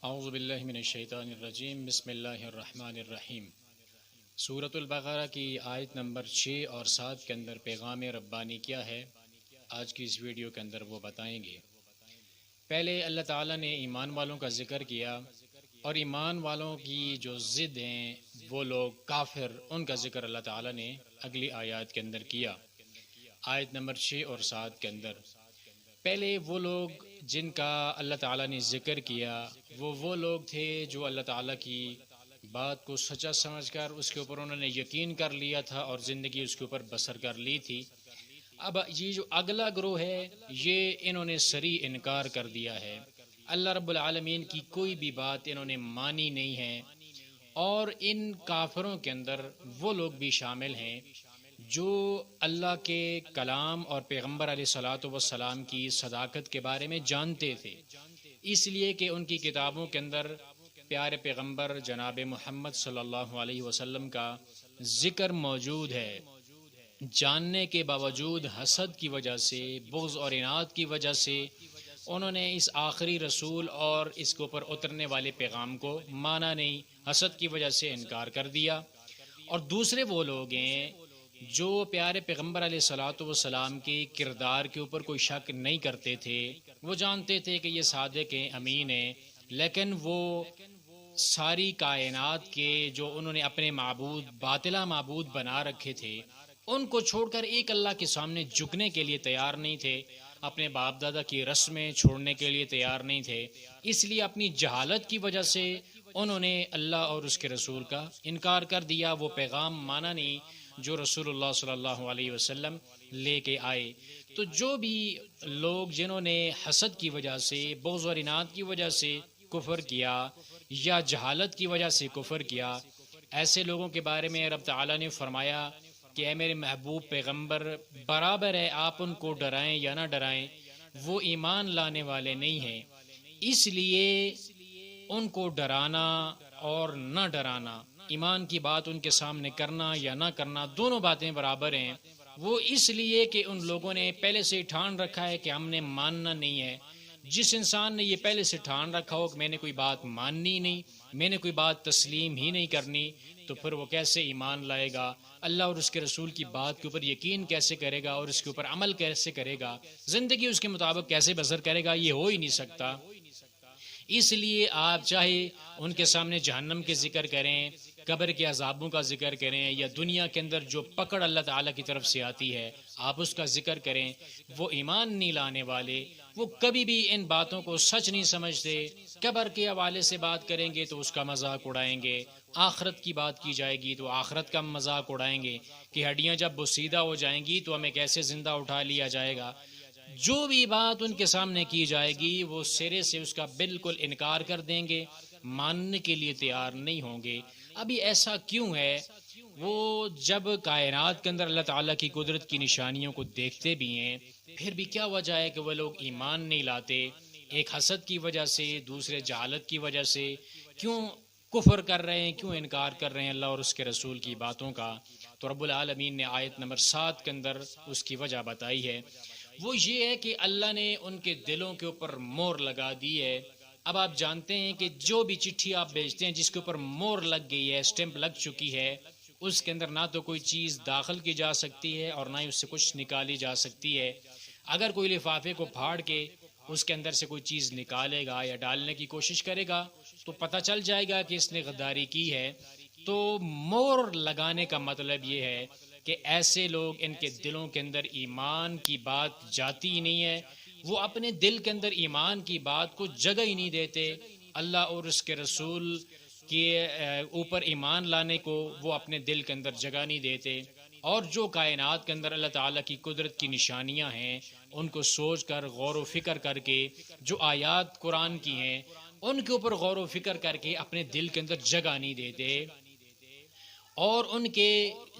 اعوذ باللہ من الشیطان الرجیم، بسم اللہ الرحمن الرحیم۔ سورۃ البقرہ کی آیت نمبر 6 اور 7 کے اندر پیغام ربانی کیا ہے، آج کی اس ویڈیو کے اندر وہ بتائیں گے۔ پہلے اللہ تعالیٰ نے ایمان والوں کا ذکر کیا، اور ایمان والوں کی جو ضد ہیں وہ لوگ کافر، ان کا ذکر اللہ تعالیٰ نے اگلی آیات کے اندر کیا۔ آیت نمبر 6 اور 7 کے اندر پہلے وہ لوگ جن کا اللہ تعالیٰ نے ذکر کیا وہ لوگ تھے جو اللہ تعالیٰ کی بات کو سچا سمجھ کر اس کے اوپر انہوں نے یقین کر لیا تھا اور زندگی اس کے اوپر بسر کر لی تھی۔ اب یہ جو اگلا گروہ ہے یہ انہوں نے صریح انکار کر دیا ہے، اللہ رب العالمین کی کوئی بھی بات انہوں نے مانی نہیں ہے۔ اور ان کافروں کے اندر وہ لوگ بھی شامل ہیں جو اللہ کے کلام اور پیغمبر علیہ الصلوۃ والسلام کی صداقت کے بارے میں جانتے تھے، اس لیے کہ ان کی کتابوں کے اندر پیارے پیغمبر جناب محمد صلی اللہ علیہ وسلم کا ذکر موجود ہے۔ جاننے کے باوجود حسد کی وجہ سے، بغض اور عناد کی وجہ سے انہوں نے اس آخری رسول اور اس کے اوپر اترنے والے پیغام کو مانا نہیں، حسد کی وجہ سے انکار کر دیا۔ اور دوسرے وہ لوگ ہیں جو پیارے پیغمبر علیہ الصلوۃ والسلام کے کردار کے اوپر کوئی شک نہیں کرتے تھے، وہ جانتے تھے کہ یہ صادق ہیں، امین ہیں، لیکن وہ ساری کائنات کے جو انہوں نے اپنے معبود، باطلہ معبود بنا رکھے تھے، ان کو چھوڑ کر ایک اللہ کے سامنے جھکنے کے لیے تیار نہیں تھے، اپنے باپ دادا کی رسمیں چھوڑنے کے لیے تیار نہیں تھے۔ اس لیے اپنی جہالت کی وجہ سے انہوں نے اللہ اور اس کے رسول کا انکار کر دیا، وہ پیغام مانا نہیں جو رسول اللہ صلی اللہ علیہ وسلم لے کے آئے۔ تو جو بھی لوگ جنہوں نے حسد کی وجہ سے، بغض اور عناد کی وجہ سے کفر کیا یا جہالت کی وجہ سے کفر کیا، ایسے لوگوں کے بارے میں رب تعالیٰ نے فرمایا کہ اے میرے محبوب پیغمبر، برابر ہے آپ ان کو ڈرائیں یا نہ ڈرائیں، وہ ایمان لانے والے نہیں ہیں، اس لیے ان کو ڈرانا اور نہ ڈرانا، ایمان کی بات ان کے سامنے کرنا یا نہ کرنا، دونوں باتیں برابر ہیں۔ وہ اس لیے کہ ان لوگوں نے پہلے سے ٹھان رکھا ہے کہ ہم نے ماننا نہیں ہے۔ جس انسان نے یہ پہلے سے ٹھان رکھا ہو کہ میں نے کوئی بات ماننی نہیں، میں نے کوئی بات تسلیم ہی نہیں کرنی، تو پھر وہ کیسے ایمان لائے گا، اللہ اور اس کے رسول کی بات کے اوپر یقین کیسے کرے گا اور اس کے اوپر عمل کیسے کرے گا، زندگی اس کے مطابق کیسے بسر کرے گا، یہ ہو ہی نہیں سکتا۔ اس لیے آپ چاہے ان کے سامنے جہنم کے ذکر کریں، قبر کے عذابوں کا ذکر کریں، یا دنیا کے اندر جو پکڑ اللہ تعالیٰ کی طرف سے آتی ہے آپ اس کا ذکر کریں، وہ ایمان نہیں لانے والے، وہ کبھی بھی ان باتوں کو سچ نہیں سمجھتے۔ قبر کے حوالے سے بات کریں گے تو اس کا مذاق اڑائیں گے، آخرت کی بات کی جائے گی تو آخرت کا مذاق اڑائیں گے کہ ہڈیاں جب بوسیدہ ہو جائیں گی تو ہمیں کیسے زندہ اٹھا لیا جائے گا۔ جو بھی بات ان کے سامنے کی جائے گی وہ سرے سے اس کا بالکل انکار کر دیں گے، ماننے کے لیے تیار نہیں ہوں گے۔ ابھی ایسا کیوں ہے؟ وہ جب کائنات کے اندر اللہ تعالیٰ کی قدرت کی نشانیوں کو دیکھتے بھی ہیں، پھر بھی کیا وجہ ہے کہ وہ لوگ ایمان نہیں لاتے؟ ایک حسد کی وجہ سے، دوسرے جہالت کی وجہ سے کیوں کفر کر رہے ہیں، کیوں انکار کر رہے ہیں اللہ اور اس کے رسول کی باتوں کا؟ تو رب العالمین نے آیت نمبر 7 کے اندر اس کی وجہ بتائی ہے، وہ یہ ہے کہ اللہ نے ان کے دلوں کے اوپر مور لگا دی ہے۔ اب آپ جانتے ہیں کہ جو بھی چٹھی آپ بھیجتے ہیں جس کے اوپر مور لگ گئی ہے، اسٹیمپ لگ چکی ہے، اس کے اندر نہ تو کوئی چیز داخل کی جا سکتی ہے اور نہ ہی اس سے کچھ نکالی جا سکتی ہے۔ اگر کوئی لفافے کو پھاڑ کے اس کے اندر سے کوئی چیز نکالے گا یا ڈالنے کی کوشش کرے گا تو پتہ چل جائے گا کہ اس نے غداری کی ہے۔ تو مور لگانے کا مطلب یہ ہے کہ ایسے لوگ، ان کے دلوں کے اندر ایمان کی بات جاتی ہی نہیں ہے، وہ اپنے دل کے اندر ایمان کی بات کو جگہ ہی نہیں دیتے، اللہ اور اس کے رسول کے اوپر ایمان لانے کو وہ اپنے دل کے اندر جگہ نہیں دیتے۔ اور جو کائنات کے اندر اللہ تعالیٰ کی قدرت کی نشانیاں ہیں ان کو سوچ کر، غور و فکر کر کے، جو آیات قرآن کی ہیں ان کے اوپر غور و فکر کر کے اپنے دل کے اندر جگہ نہیں دیتے۔ اور ان کے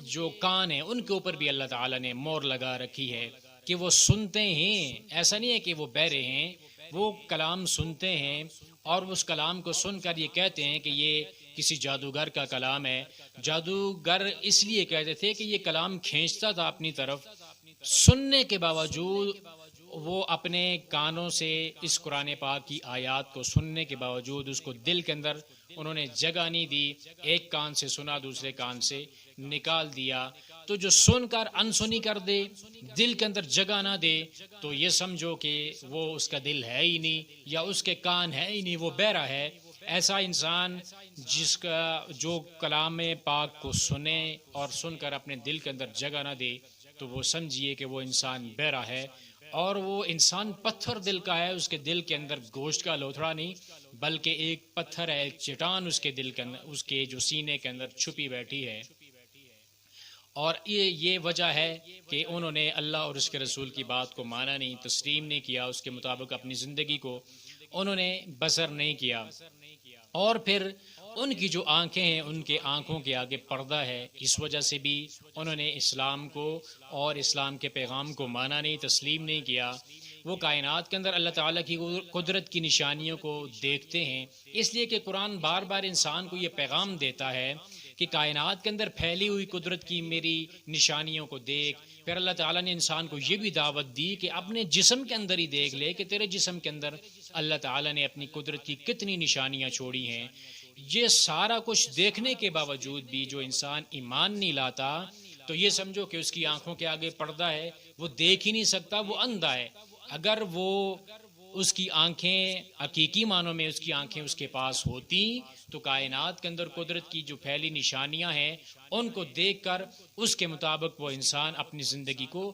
جو کان ہیں ان کے اوپر بھی اللہ تعالیٰ نے مور لگا رکھی ہے کہ وہ سنتے ہیں، ایسا نہیں ہے کہ وہ بہرے ہیں، وہ کلام سنتے ہیں اور اس کلام کو سن کر یہ کہتے ہیں کہ یہ کسی جادوگر کا کلام ہے۔ جادوگر اس لیے کہتے تھے کہ یہ کلام کھینچتا تھا اپنی طرف، سننے کے باوجود وہ اپنے کانوں سے اس قرآن پاک کی آیات کو سننے کے باوجود اس کو دل کے اندر انہوں نے جگہ نہیں دی، ایک کان سے سنا دوسرے کان سے نکال دیا، تو جو سن کر انسنی کر دے، دل کے اندر جگہ نہ دے، تو یہ سمجھو کہ وہ اس کا دل ہے ہی نہیں، یا اس کے کان ہے ہی نہیں، وہ بہرا ہے۔ ایسا انسان جس کا جو کلام پاک کو سنے اور سن کر اپنے دل کے اندر جگہ نہ دے، تو وہ سمجھیے کہ وہ انسان بہرا ہے، اور وہ انسان پتھر دل کا ہے، اس کے دل کے اندر گوشت کا لوتھڑا نہیں، بلکہ ایک پتھر ہے، ایک چٹان اس کے دل کے اندر، اس کے جو سینے کے اندر چھپی بیٹھی ہے۔ اور یہ وجہ ہے کہ انہوں نے اللہ اور اس کے رسول کی بات کو مانا نہیں، تسلیم نہیں کیا، اس کے مطابق اپنی زندگی کو انہوں نے بسر نہیں کیا، اور پھر ان کی جو آنکھیں ہیں ان کے آنکھوں کے آگے پردہ ہے، اس وجہ سے بھی انہوں نے اسلام کو اور اسلام کے پیغام کو مانا نہیں، تسلیم نہیں کیا۔ وہ کائنات کے اندر اللہ تعالیٰ کی قدرت کی نشانیوں کو دیکھتے ہیں، اس لیے کہ قرآن بار بار انسان کو یہ پیغام دیتا ہے کہ کائنات کے اندر پھیلی ہوئی قدرت کی میری نشانیوں کو دیکھ۔ پھر اللہ تعالیٰ نے انسان کو یہ بھی دعوت دی کہ اپنے جسم کے اندر ہی دیکھ لے کہ تیرے جسم کے اندر اللہ تعالیٰ نے اپنی قدرت کی کتنی نشانیاں چھوڑی ہیں۔ یہ سارا کچھ دیکھنے کے باوجود بھی جو انسان ایمان نہیں لاتا، تو یہ سمجھو کہ اس کی آنکھوں کے آگے پردہ ہے، وہ دیکھ ہی نہیں سکتا، وہ اندھا ہے۔ اگر وہ اس کی آنکھیں حقیقی معنوں میں اس کی آنکھیں اس کے پاس ہوتی تو کائنات کے اندر قدرت کی جو پھیلی نشانیاں ہیں ان کو دیکھ کر اس کے مطابق وہ انسان اپنی زندگی کو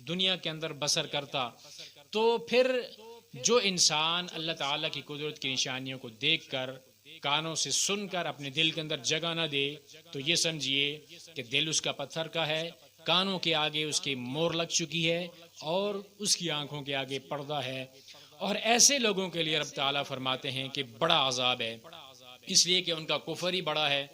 دنیا کے اندر بسر کرتا۔ تو پھر جو انسان اللہ تعالیٰ کی قدرت کی نشانیوں کو دیکھ کر کانوں سے سن کر اپنے دل کے اندر جگہ نہ دے، تو یہ سمجھیے کہ دل اس کا پتھر کا ہے، کانوں کے آگے اس کی مور لگ چکی ہے، اور اس کی آنکھوں کے آگے پردہ ہے۔ اور ایسے لوگوں کے لیے رب تعالیٰ فرماتے ہیں کہ بڑا عذاب ہے، اس لیے کہ ان کا کفر ہی بڑا ہے۔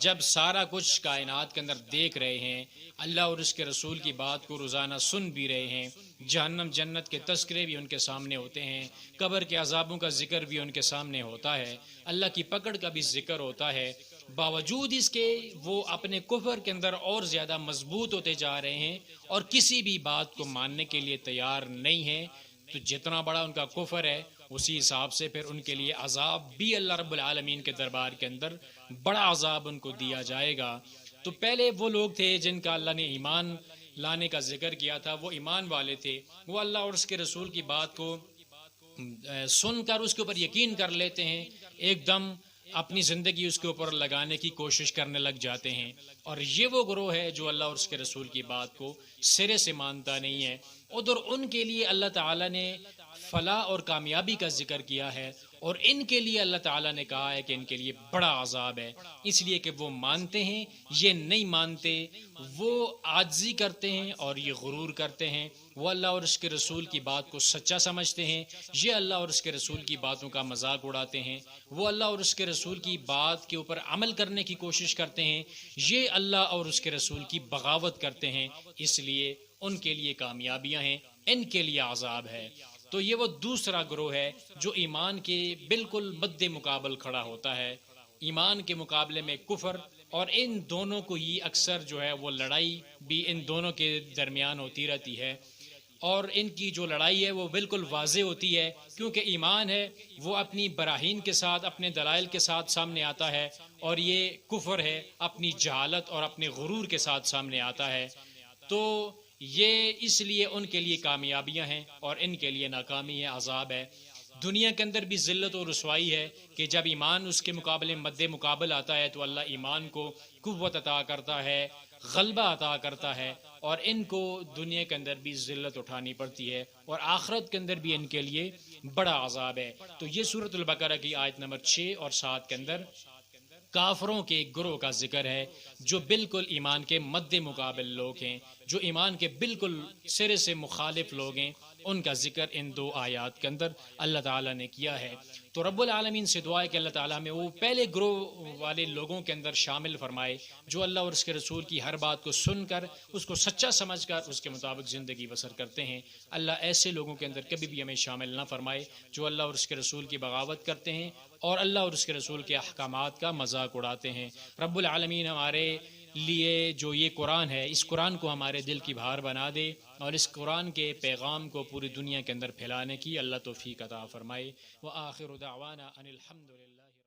جب سارا کچھ کائنات کے اندر دیکھ رہے ہیں، اللہ اور اس کے رسول کی بات کو روزانہ سن بھی رہے ہیں، جہنم جنت کے تذکرے بھی ان کے سامنے ہوتے ہیں، قبر کے عذابوں کا ذکر بھی ان کے سامنے ہوتا ہے، اللہ کی پکڑ کا بھی ذکر ہوتا ہے، باوجود اس کے وہ اپنے کفر کے اندر اور زیادہ مضبوط ہوتے جا رہے ہیں اور کسی بھی بات کو ماننے کے لیے تیار نہیں ہیں۔ تو جتنا بڑا ان کا کفر ہے اسی حساب سے پھر ان کے لیے عذاب بھی اللہ رب العالمین کے دربار کے اندر بڑا عذاب ان کو دیا جائے گا۔ تو پہلے وہ لوگ تھے جن کا اللہ نے ایمان لانے کا ذکر کیا تھا، وہ ایمان والے تھے، وہ اللہ اور اس کے رسول کی بات کو سن کر اس کے اوپر یقین کر لیتے ہیں، ایک دم اپنی زندگی اس کے اوپر لگانے کی کوشش کرنے لگ جاتے ہیں۔ اور یہ وہ گروہ ہے جو اللہ اور اس کے رسول کی بات کو سرے سے مانتا نہیں ہے۔ ادھر ان کے لیے اللہ تعالیٰ نے فلاح اور کامیابی کا ذکر کیا ہے، اور ان کے لیے اللہ تعالیٰ نے کہا ہے کہ ان کے لیے بڑا عذاب ہے، اس لیے کہ وہ مانتے ہیں، یہ نہیں مانتے، وہ عاجزی کرتے ہیں اور یہ غرور کرتے ہیں، وہ اللہ اور اس کے رسول کی بات کو سچا سمجھتے ہیں، یہ اللہ اور اس کے رسول کی باتوں کا مذاق اڑاتے ہیں، وہ اللہ اور اس کے رسول کی بات کے اوپر عمل کرنے کی کوشش کرتے ہیں، یہ اللہ اور اس کے رسول کی بغاوت کرتے ہیں، اس لیے ان کے لیے کامیابیاں ہیں، ان کے لیے عذاب ہے۔ تو یہ وہ دوسرا گروہ ہے جو ایمان کے بالکل مد مقابل کھڑا ہوتا ہے، ایمان کے مقابلے میں کفر، اور ان دونوں کو ہی اکثر جو ہے وہ لڑائی بھی ان دونوں کے درمیان ہوتی رہتی ہے، اور ان کی جو لڑائی ہے وہ بالکل واضح ہوتی ہے، کیونکہ ایمان ہے وہ اپنی براہین کے ساتھ، اپنے دلائل کے ساتھ سامنے آتا ہے، اور یہ کفر ہے اپنی جہالت اور اپنے غرور کے ساتھ سامنے آتا ہے۔ تو یہ اس لیے ان کے لیے کامیابیاں ہیں اور ان کے لیے ناکامی ہے، عذاب ہے۔ دنیا کے اندر بھی ذلت و رسوائی ہے کہ جب ایمان اس کے مقابلے مد مقابل آتا ہے تو اللہ ایمان کو قوت عطا کرتا ہے، غلبہ عطا کرتا ہے، اور ان کو دنیا کے اندر بھی ذلت اٹھانی پڑتی ہے، اور آخرت کے اندر بھی ان کے لیے بڑا عذاب ہے۔ تو یہ سورۃ البقرہ کی آیت نمبر 6 اور 7 کے اندر کافروں کے ایک گروہ کا ذکر ہے جو بالکل ایمان کے مد مقابل لوگ ہیں، جو ایمان کے بالکل سرے سے مخالف لوگ ہیں، ان کا ذکر ان دو آیات کے اندر اللہ تعالیٰ نے کیا ہے۔ تو رب العالمین سے دعا ہے کہ اللہ تعالیٰ میں وہ پہلے گروہ والے لوگوں کے اندر شامل فرمائے جو اللہ اور اس کے رسول کی ہر بات کو سن کر اس کو سچا سمجھ کر اس کے مطابق زندگی بسر کرتے ہیں۔ اللہ ایسے لوگوں کے اندر کبھی بھی ہمیں شامل نہ فرمائے جو اللہ اور اس کے رسول کی بغاوت کرتے ہیں اور اللہ اور اس کے رسول کے احکامات کا مذاق اڑاتے ہیں۔ رب العالمین ہمارے لیے جو یہ قرآن ہے، اس قرآن کو ہمارے دل کی بہار بنا دے، اور اس قرآن کے پیغام کو پوری دنیا کے اندر پھیلانے کی اللہ توفیق عطا فرمائے۔ وآخر دعوانا ان الحمد للہ۔